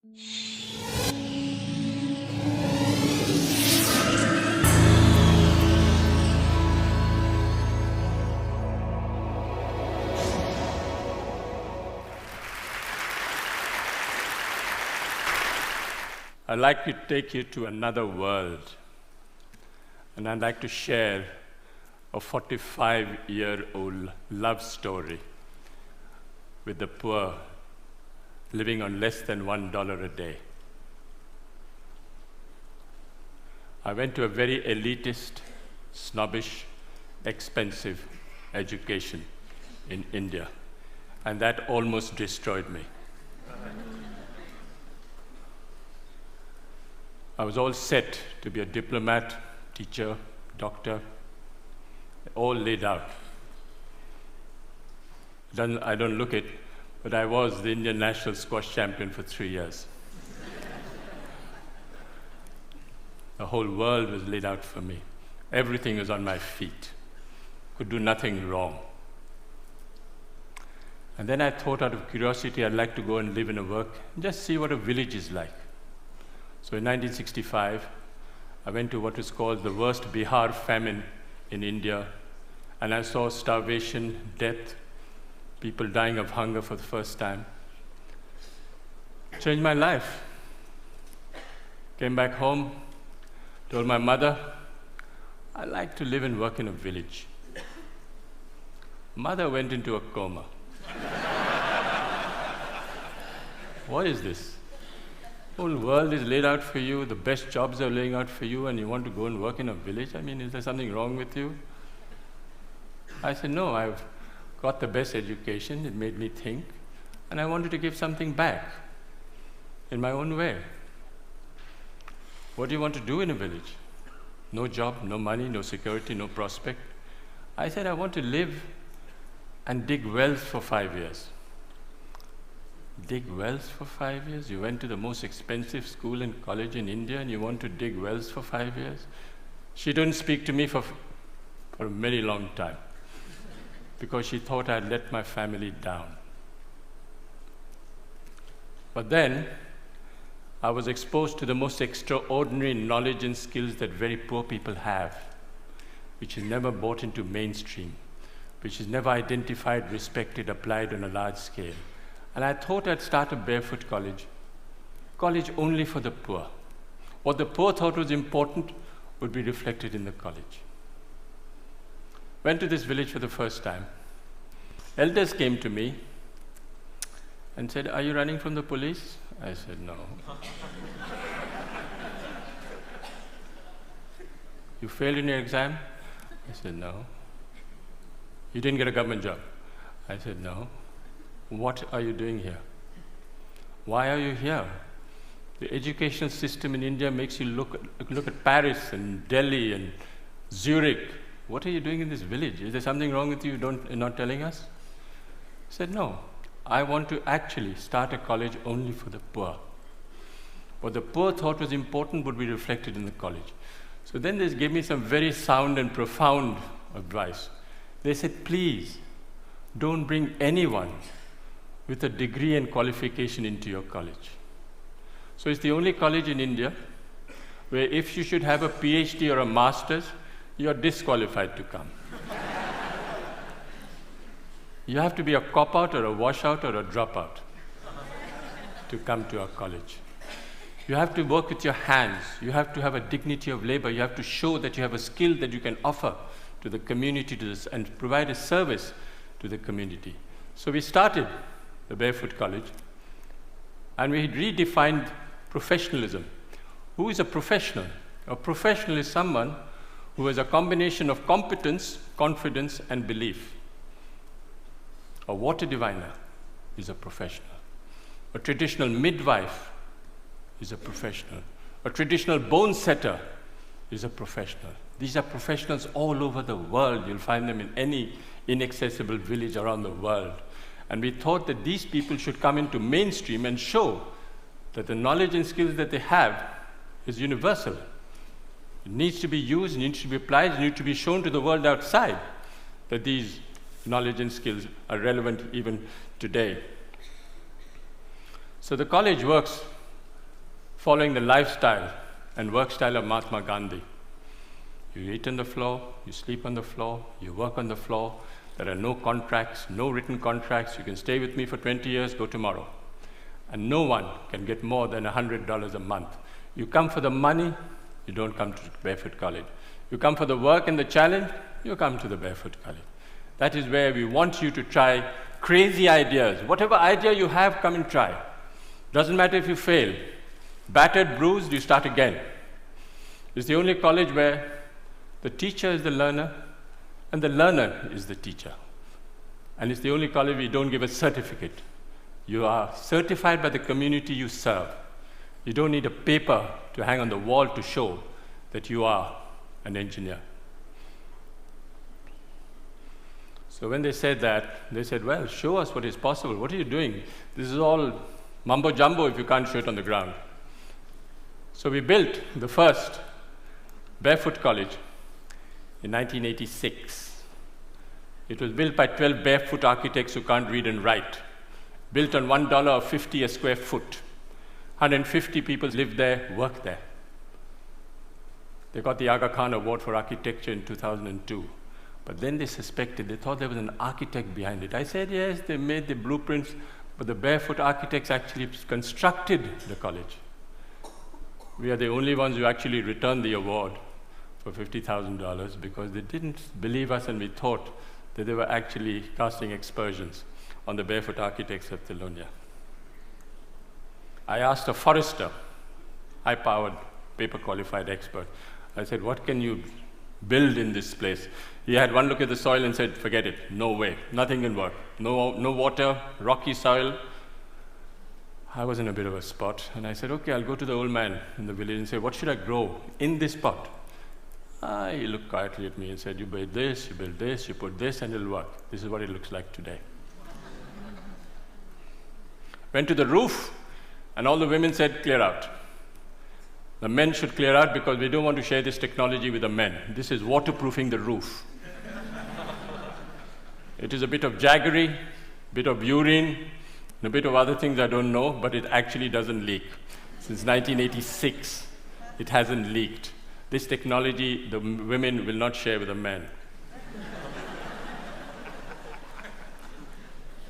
I'd like to take you to another world, and I'd like to share a 45-year-old love story with the poor living on less than $1 a day. I went to a very elitist, snobbish, expensive education in India, and that almost destroyed me. I was all set to be a diplomat, teacher, doctor, all laid out. I don't look it, but I was the Indian national squash champion for 3 years. The whole world was laid out for me. Everything was on my feet. Could do nothing wrong. And then I thought, out of curiosity, I'd like to go and live and work and just see what a village is like. So in 1965, I went to what was called the worst Bihar famine in India, and I saw starvation, death, people dying of hunger for the first time. Changed my life. Came back home, told my mother, I'd like to live and work in a village. Mother went into a coma. What is this? The whole world is laid out for you, the best jobs are laying out for you, and you want to go and work in a village? I mean, is there something wrong with you? I said, no, I've got the best education, it made me think, and I wanted to give something back in my own way. What do you want to do in a village? No job, no money, no security, no prospect. I said, I want to live and dig wells for 5 years. Dig wells for 5 years? You went to the most expensive school and college in India and you want to dig wells for 5 years? She didn't speak to me for a very long time because she thought I'd let my family down. But then I was exposed to the most extraordinary knowledge and skills that very poor people have, which is never brought into mainstream, which is never identified, respected, applied on a large scale. And I thought I'd start a Barefoot College, college only for the poor. What the poor thought was important would be reflected in the college. Went to this village for the first time. Elders came to me and said, are you running from the police? I said, no. You failed in your exam? I said, no. You didn't get a government job? I said, no. What are you doing here? Why are you here? The educational system in India makes you look at Paris and Delhi and Zurich. What are you doing in this village? Is there something wrong with you you're not telling us? I said, no. I want to actually start a college only for the poor. What the poor thought was important would be reflected in the college. So then they gave me some very sound and profound advice. They said, please, don't bring anyone with a degree and qualification into your college. So it's the only college in India where if you should have a PhD or a master's, you're disqualified to come. You have to be a cop-out or a washout or a dropout to come to our college. You have to work with your hands. You have to have a dignity of labor. You have to show that you have a skill that you can offer to the community and provide a service to the community. So we started the Barefoot College, and we redefined professionalism. Who is a professional? A professional is someone who has a combination of competence, confidence, and belief. A water diviner is a professional. A traditional midwife is a professional. A traditional bone setter is a professional. These are professionals all over the world. You'll find them in any inaccessible village around the world. And we thought that these people should come into mainstream and show that the knowledge and skills that they have is universal. It needs to be used, it needs to be applied, it needs to be shown to the world outside that these knowledge and skills are relevant even today. So the college works following the lifestyle and work style of Mahatma Gandhi. You eat on the floor, you sleep on the floor, you work on the floor. There are no contracts, no written contracts. You can stay with me for 20 years, go tomorrow. And no one can get more than $100 a month. You come for the money, you don't come to Barefoot College. You come for the work and the challenge, you come to the Barefoot College. That is where we want you to try crazy ideas. Whatever idea you have, come and try. Doesn't matter if you fail. Battered, bruised, you start again. It's the only college where the teacher is the learner and the learner is the teacher. And it's the only college where you don't give a certificate. You are certified by the community you serve. You don't need a paper to hang on the wall to show that you are an engineer. So when they said that, they said, well, show us what is possible. What are you doing? This is all mumbo jumbo if you can't show it on the ground. So we built the first Barefoot College in 1986. It was built by 12 barefoot architects who can't read and write. Built on $1.50 a square foot. 150 people lived there, worked there. They got the Aga Khan Award for Architecture in 2002. But then they suspected, they thought there was an architect behind it. I said, yes, they made the blueprints, but the barefoot architects actually constructed the college. We are the only ones who actually returned the award for $50,000 because they didn't believe us and we thought that they were actually casting aspersions on the barefoot architects of Thilonia. I asked a forester, high-powered, paper-qualified expert. I said, what can you build in this place? He had one look at the soil and said, forget it, no way, nothing can work. No water, rocky soil. I was in a bit of a spot, and I said, okay, I'll go to the old man in the village and say, what should I grow in this pot? He looked quietly at me and said, you build this, you put this, and it'll work. This is what it looks like today. Went to the roof, and all the women said, clear out. The men should clear out because we don't want to share this technology with the men. This is waterproofing the roof. It is a bit of jaggery, a bit of urine, and a bit of other things I don't know, but it actually doesn't leak. Since 1986, it hasn't leaked. This technology, the women will not share with the men.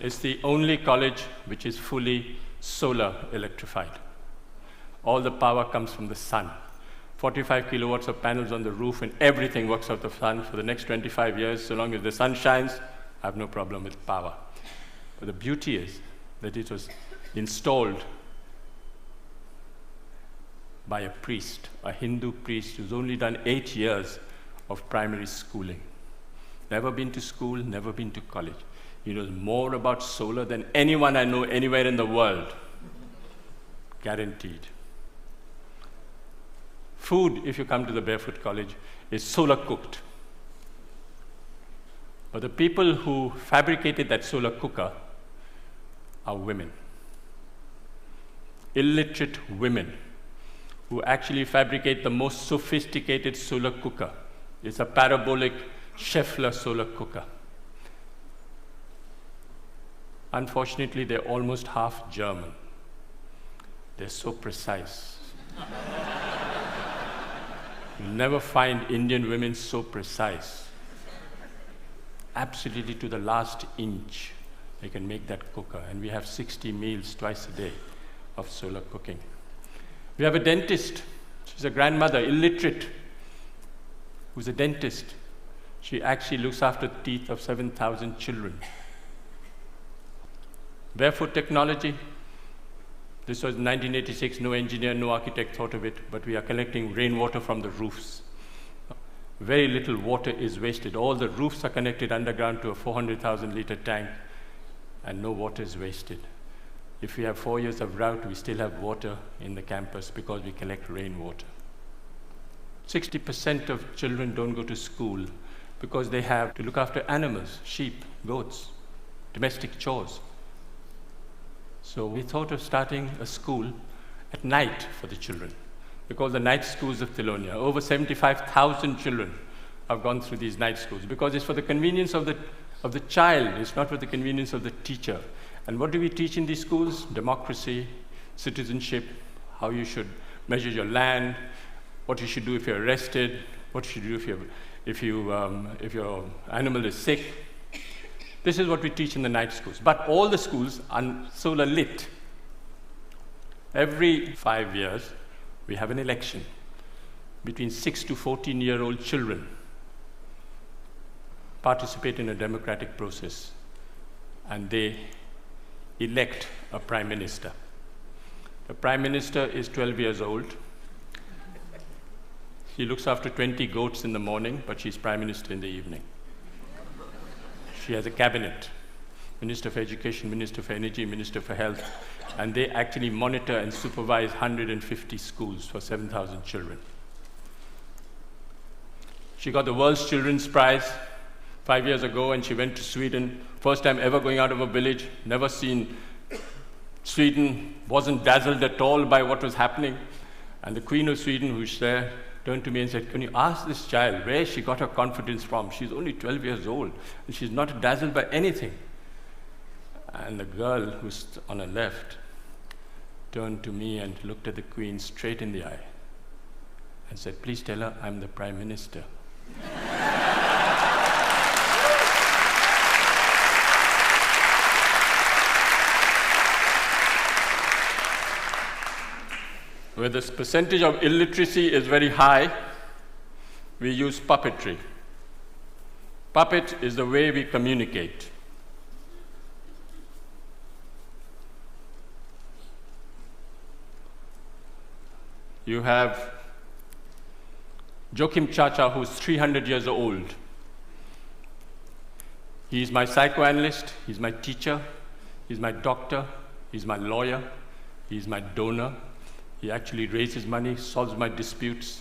It's the only college which is fully solar electrified. All the power comes from the sun. 45 kilowatts of panels on the roof and everything works out of the sun for the next 25 years. So long as the sun shines, I have no problem with power. But the beauty is that it was installed by a priest, a Hindu priest who's only done 8 years of primary schooling. Never been to school, never been to college. He knows more about solar than anyone I know anywhere in the world. Guaranteed. Food, if you come to the Barefoot College, is solar cooked. But the people who fabricated that solar cooker are women. Illiterate women who actually fabricate the most sophisticated solar cooker. It's a parabolic Scheffler solar cooker. Unfortunately, they're almost half German. They're so precise. You'll never find Indian women so precise. Absolutely to the last inch, they can make that cooker. And we have 60 meals twice a day of solar cooking. We have a dentist. She's a grandmother, illiterate, who's a dentist. She actually looks after the teeth of 7,000 children. Barefoot technology. This was 1986, no engineer, no architect thought of it, but we are collecting rainwater from the roofs. Very little water is wasted. All the roofs are connected underground to a 400,000 liter tank, and no water is wasted. If we have 4 years of drought, we still have water in the campus because we collect rainwater. 60% of children don't go to school because they have to look after animals, sheep, goats, domestic chores. So we thought of starting a school at night for the children. We call the night schools of Thilonia. Over 75,000 children have gone through these night schools because it's for the convenience of the child, it's not for the convenience of the teacher. And what do we teach in these schools? Democracy, citizenship, how you should measure your land, what you should do if you're arrested, what you should do if your animal is sick. This is what we teach in the night schools. But all the schools are solar lit. Every 5 years, we have an election between 6 to 14-year-old children participate in a democratic process, and they elect a prime minister. The prime minister is 12 years old. She looks after 20 goats in the morning, but she's prime minister in the evening. She has a cabinet, Minister for Education, Minister for Energy, Minister for Health, and they actually monitor and supervise 150 schools for 7,000 children. She got the World's Children's Prize 5 years ago, and she went to Sweden. First time ever going out of a village, never seen Sweden, wasn't dazzled at all by what was happening. And the Queen of Sweden, who's there, turned to me and said, "Can you ask this child where she got her confidence from? She's only 12 years old, and she's not dazzled by anything." And the girl who's on her left turned to me and looked at the Queen straight in the eye and said, "Please tell her I'm the Prime Minister." Where the percentage of illiteracy is very high, we use puppetry. Puppet is the way we communicate. You have Joachim Chacha, who's 300 years old. He's my psychoanalyst, he's my teacher, he's my doctor, he's my lawyer, he's my donor. He actually raises money, solves my disputes.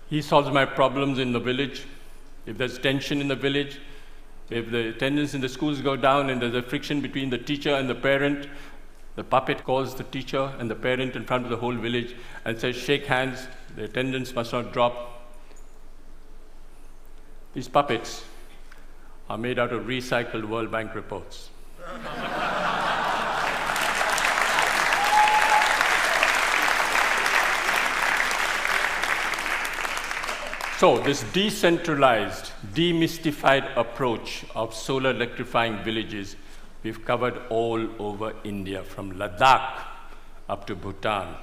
He solves my problems in the village. If there's tension in the village, if the attendance in the schools go down and there's a friction between the teacher and the parent, the puppet calls the teacher and the parent in front of the whole village and says, "Shake hands, the attendance must not drop." These puppets are made out of recycled World Bank reports. So this decentralized, demystified approach of solar electrifying villages, we've covered all over India, from Ladakh up to Bhutan.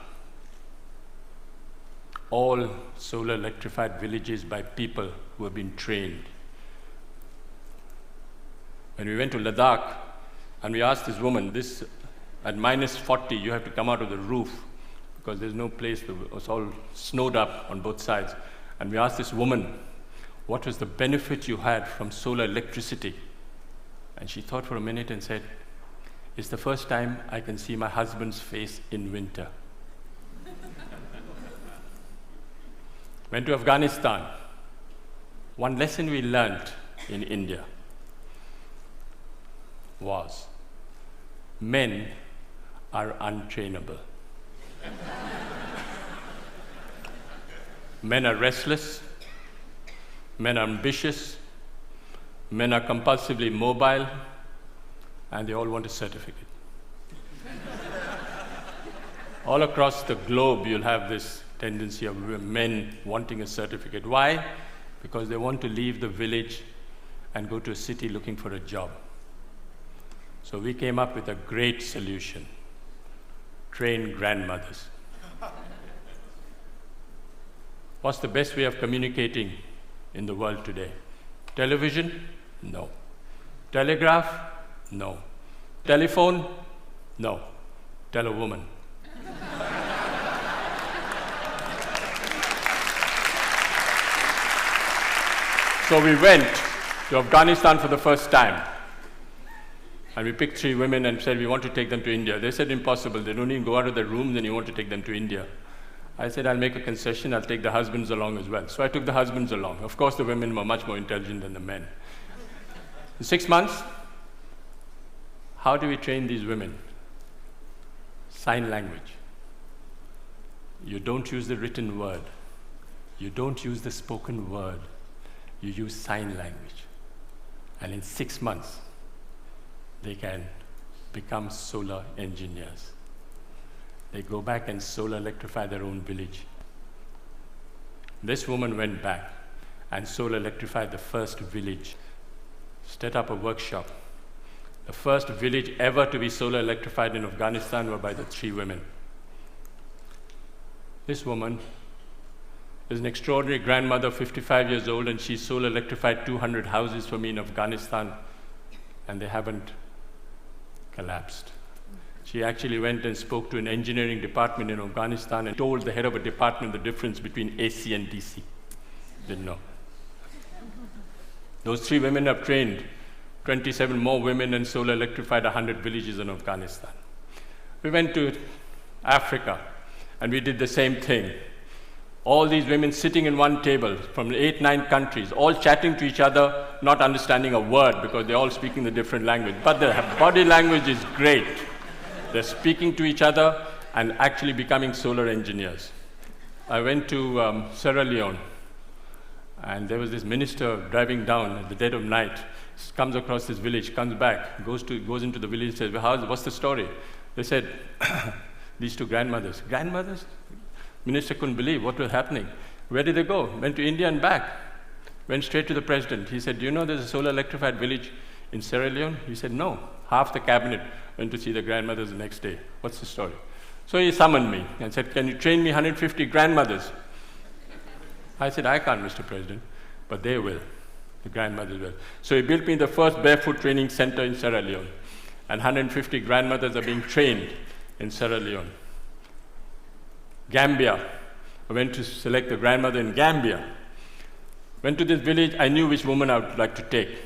All solar electrified villages by people who have been trained. When we went to Ladakh and we asked this woman, at minus 40, you have to come out of the roof because there's no place, it's all snowed up on both sides. And we asked this woman, what was the benefit you had from solar electricity? And she thought for a minute and said, "It's the first time I can see my husband's face in winter." Went to Afghanistan. One lesson we learned in India was men are untrainable. Men are restless, men are ambitious, men are compulsively mobile, and they all want a certificate. All across the globe, you'll have this tendency of men wanting a certificate. Why? Because they want to leave the village and go to a city looking for a job. So we came up with a great solution: train grandmothers. What's the best way of communicating in the world today? Television? No. Telegraph? No. Telephone? No. Tell a woman. So we went to Afghanistan for the first time. And we picked 3 women and said, we want to take them to India. They said, impossible. They don't even go out of their rooms and you want to take them to India. I said, I'll make a concession. I'll take the husbands along as well. So I took the husbands along. Of course, the women were much more intelligent than the men. In 6 months, how do we train these women? Sign language. You don't use the written word. You don't use the spoken word. You use sign language. And in 6 months, they can become solar engineers. They go back and solar electrify their own village. This woman went back and solar electrified the first village, set up a workshop. The first village ever to be solar electrified in Afghanistan were by the 3 women. This woman is an extraordinary grandmother, 55 years old, and she solar electrified 200 houses for me in Afghanistan, and they haven't collapsed. She actually went and spoke to an engineering department in Afghanistan and told the head of a department the difference between AC and DC. Didn't know. Those 3 women have trained 27 more women and solar electrified 100 villages in Afghanistan. We went to Africa and we did the same thing. All these women sitting in one table from 8, 9 countries, all chatting to each other, not understanding a word because they're all speaking the different language. But their body language is great. They're speaking to each other and actually becoming solar engineers. I went to Sierra Leone, and there was this minister driving down at the dead of night, comes across this village, comes back, goes into the village, says, well, what's the story? They said, these 2 grandmothers. Grandmothers? Minister couldn't believe what was happening. Where did they go? Went to India and back. Went straight to the president. He said, do you know there's a solar electrified village in Sierra Leone? He said, no. Half the cabinet went to see the grandmothers the next day. What's the story? So he summoned me and said, can you train me 150 grandmothers? I said, I can't, Mr. President, but they will. The grandmothers will. So he built me the first barefoot training center in Sierra Leone, and 150 grandmothers are being trained in Sierra Leone. Gambia. I went to select a grandmother in Gambia. Went to this village, I knew which woman I would like to take.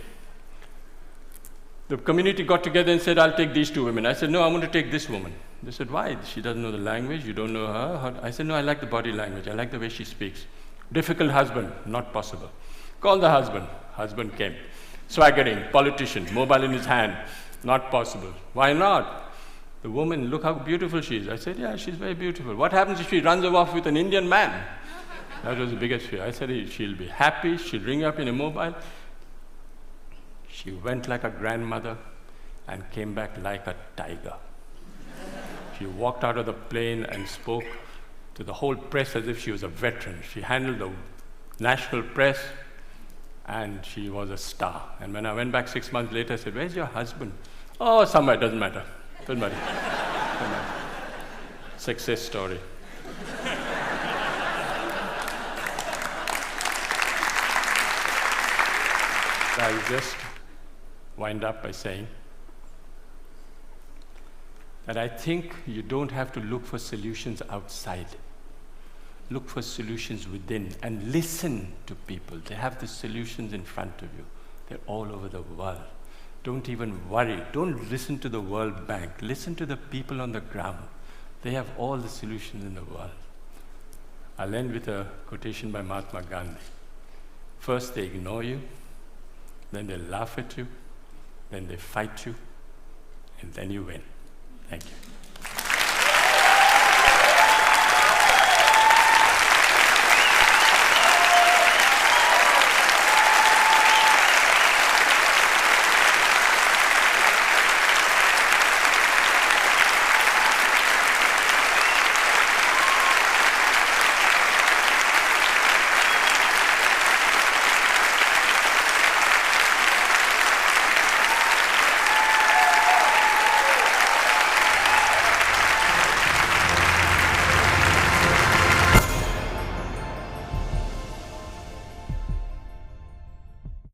The community got together and said, I'll take these 2 women. I said, no, I want to take this woman. They said, why? She doesn't know the language, you don't know her. I said, no, I like the body language, I like the way she speaks. Difficult husband, not possible. Call the husband. Husband came. Swaggering, politician, mobile in his hand, not possible. Why not? The woman, look how beautiful she is. I said, yeah, she's very beautiful. What happens if she runs off with an Indian man? That was the biggest fear. I said, she'll be happy, she'll ring up in a mobile. She went like a grandmother and came back like a tiger. She walked out of the plane and spoke to the whole press as if she was a veteran. She handled the national press, and she was a star. And when I went back 6 months later, I said, where's your husband? Oh, somewhere, doesn't matter. Doesn't matter. Doesn't matter. Success story. I'll just wind up by saying that I think you don't have to look for solutions outside. Look for solutions within and listen to people. They have the solutions in front of you. They're all over the world. Don't even worry. Don't listen to the World Bank. Listen to the people on the ground. They have all the solutions in the world. I'll end with a quotation by Mahatma Gandhi. First they ignore you, then they laugh at you, then they fight you, and then you win. Thank you.